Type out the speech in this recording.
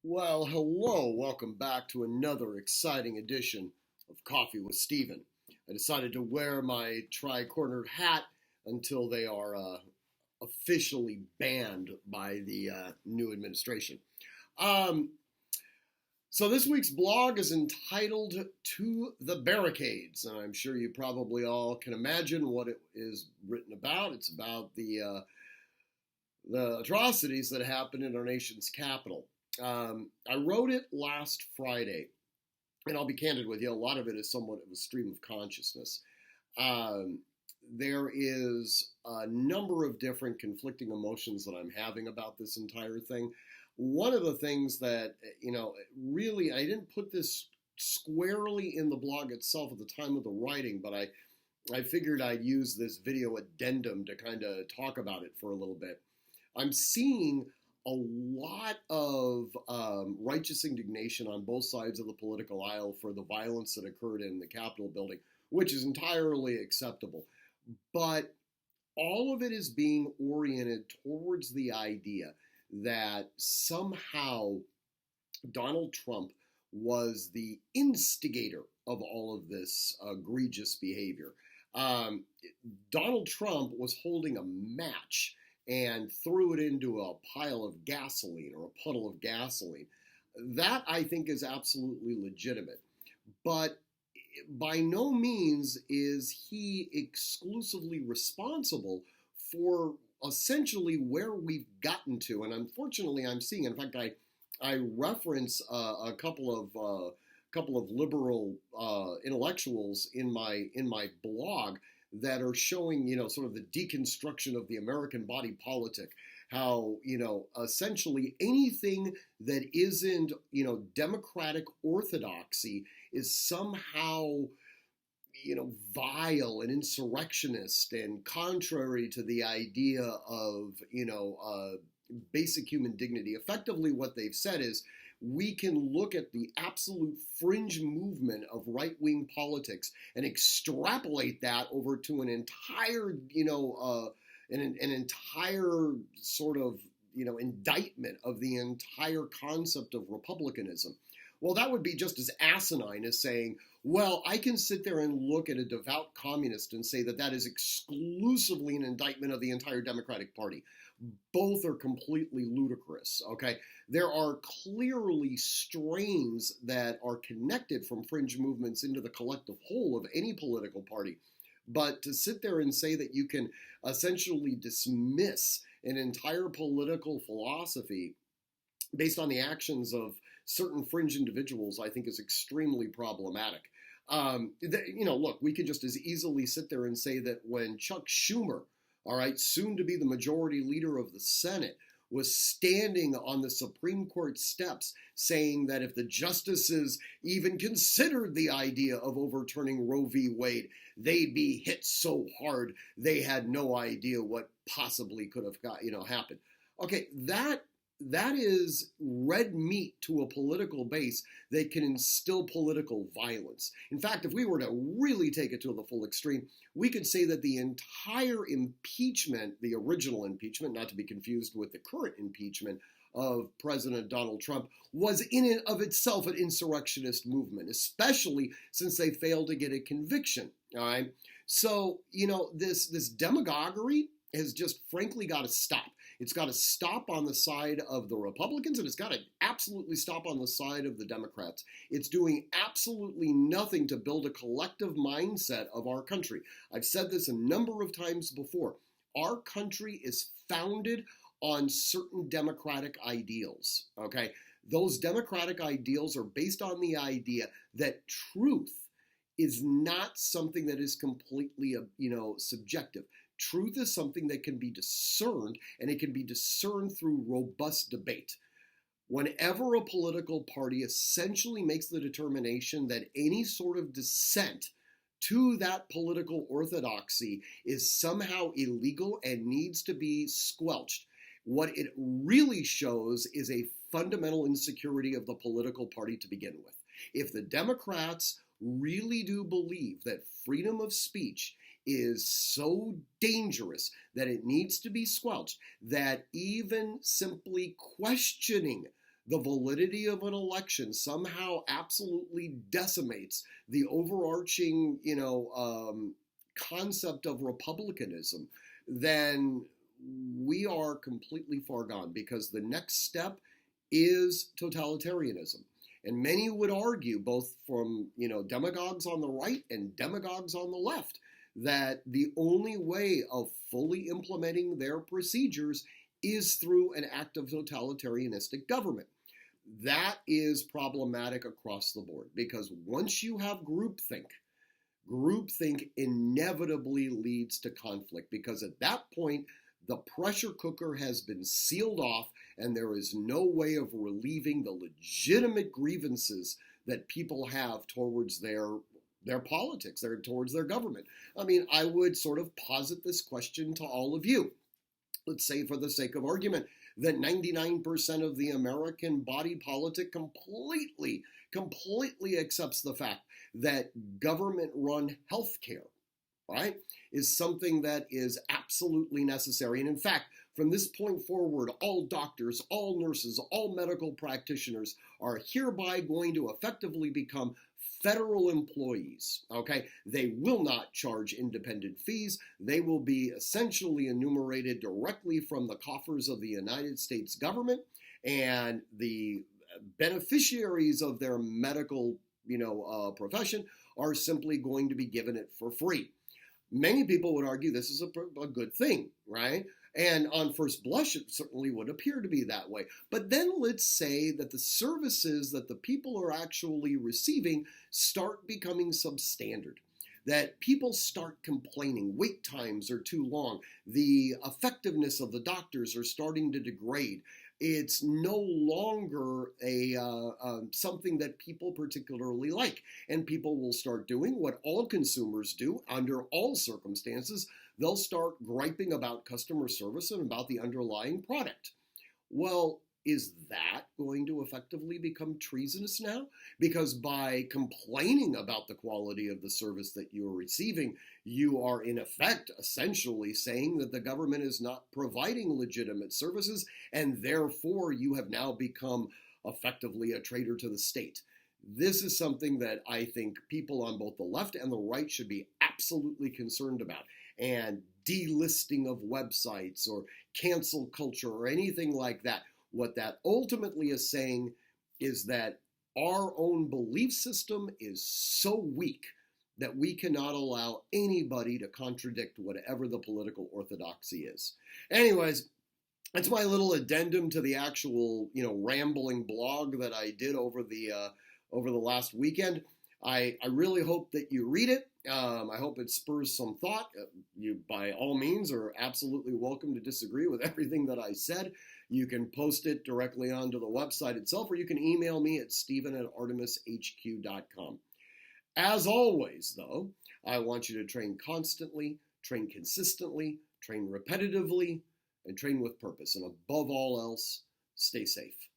Well, hello. Welcome back to another exciting edition of Coffee with Steven. I decided to wear my tri-cornered hat until they are officially banned by the new administration. Um, so this week's blog is entitled To the Barricades, and I'm sure you probably all can imagine what it is written about. It's about the atrocities that happened in our nation's capital. I wrote it last Friday, and I'll be candid with you, a lot of it is somewhat of a stream of consciousness. Um, there is a number of different conflicting emotions that I'm having about this entire thing. One of the things that, really, I didn't put this squarely in the blog itself at the time of the writing, but I figured I'd use this video addendum to kind of talk about it for a little bit. I'm seeing a lot of righteous indignation on both sides of the political aisle for the violence that occurred in the Capitol building, which is entirely acceptable. But all of it is being oriented towards the idea that somehow Donald Trump was the instigator of all of this egregious behavior. Um, Donald Trump was holding a match and threw it into a pile of gasoline or a puddle of gasoline. That, I think, is absolutely legitimate. But by no means is he exclusively responsible for essentially where we've gotten to. And unfortunately, I'm seeing, in fact, I reference a couple of liberal intellectuals in my blog that are showing, sort of the deconstruction of the American body politic, how, essentially anything that isn't, democratic orthodoxy is somehow, vile and insurrectionist and contrary to the idea of, basic human dignity. Effectively, what they've said is we can look at the absolute fringe movement of right-wing politics and extrapolate that over to an entire, an entire sort of, indictment of the entire concept of republicanism. Well, that would be just as asinine as saying, well, I can sit there and look at a devout communist and say that that is exclusively an indictment of the entire Democratic Party. Both are completely ludicrous, okay? There are clearly strains that are connected from fringe movements into the collective whole of any political party. But to sit there and say that you can essentially dismiss an entire political philosophy based on the actions of certain fringe individuals, I think is extremely problematic. Look, we can just as easily sit there and say that when Chuck Schumer, all right, soon to be the majority leader of the Senate, was standing on the Supreme Court steps saying that if the justices even considered the idea of overturning Roe v. Wade, they'd be hit so hard they had no idea what possibly could have happened. Okay, that is red meat to a political base that can instill political violence. In fact, if we were to really take it to the full extreme, we could say that the entire impeachment, the original impeachment, not to be confused with the current impeachment of President Donald Trump, was in and of itself an insurrectionist movement, especially since they failed to get a conviction. All right. So, this demagoguery has just frankly got to stop. It's got to stop on the side of the Republicans, and it's got to absolutely stop on the side of the Democrats. It's doing absolutely nothing to build a collective mindset of our country. I've said this a number of times before. Our country is founded on certain democratic ideals, okay? Those democratic ideals are based on the idea that truth is not something that is completely, subjective. Truth is something that can be discerned, and it can be discerned through robust debate. Whenever a political party essentially makes the determination that any sort of dissent to that political orthodoxy is somehow illegal and needs to be squelched, what it really shows is a fundamental insecurity of the political party to begin with. If the Democrats really do believe that freedom of speech is so dangerous that it needs to be squelched, that even simply questioning the validity of an election somehow absolutely decimates the overarching, concept of republicanism, then we are completely far gone, because the next step is totalitarianism. And many would argue, both from demagogues on the right and demagogues on the left, that the only way of fully implementing their procedures is through an act of totalitarianistic government. That is problematic across the board, because once you have groupthink inevitably leads to conflict, because at that point, the pressure cooker has been sealed off, and there is no way of relieving the legitimate grievances that people have towards their politics, towards their government. I mean, I would sort of posit this question to all of you. Let's say, for the sake of argument, that 99% of the American body politic completely accepts the fact that government-run healthcare, right, is something that is absolutely necessary. And in fact, from this point forward, all doctors, all nurses, all medical practitioners are hereby going to effectively become federal employees, okay? They will not charge independent fees. They will be essentially enumerated directly from the coffers of the United States government, and the beneficiaries of their medical, profession are simply going to be given it for free. Many people would argue this is a good thing, right? And on first blush, it certainly would appear to be that way. But then let's say that the services that the people are actually receiving start becoming substandard, that people start complaining. Wait times are too long. The effectiveness of the doctors are starting to degrade. It's no longer something that people particularly like. And people will start doing what all consumers do under all circumstances. They'll start griping about customer service and about the underlying product. Well, is that going to effectively become treasonous now? Because by complaining about the quality of the service that you are receiving, you are in effect essentially saying that the government is not providing legitimate services, and therefore you have now become effectively a traitor to the state. This is something that I think people on both the left and the right should be absolutely concerned about. And delisting of websites or cancel culture or anything like that, what that ultimately is saying is that our own belief system is so weak that we cannot allow anybody to contradict whatever the political orthodoxy is. Anyways, that's my little addendum to the actual, rambling blog that I did over the last weekend. I really hope that you read it. I hope it spurs some thought. You, by all means, are absolutely welcome to disagree with everything that I said. You can post it directly onto the website itself, or you can email me at stephen@artemishq.com. As always, though, I want you to train constantly, train consistently, train repetitively, and train with purpose. And above all else, stay safe.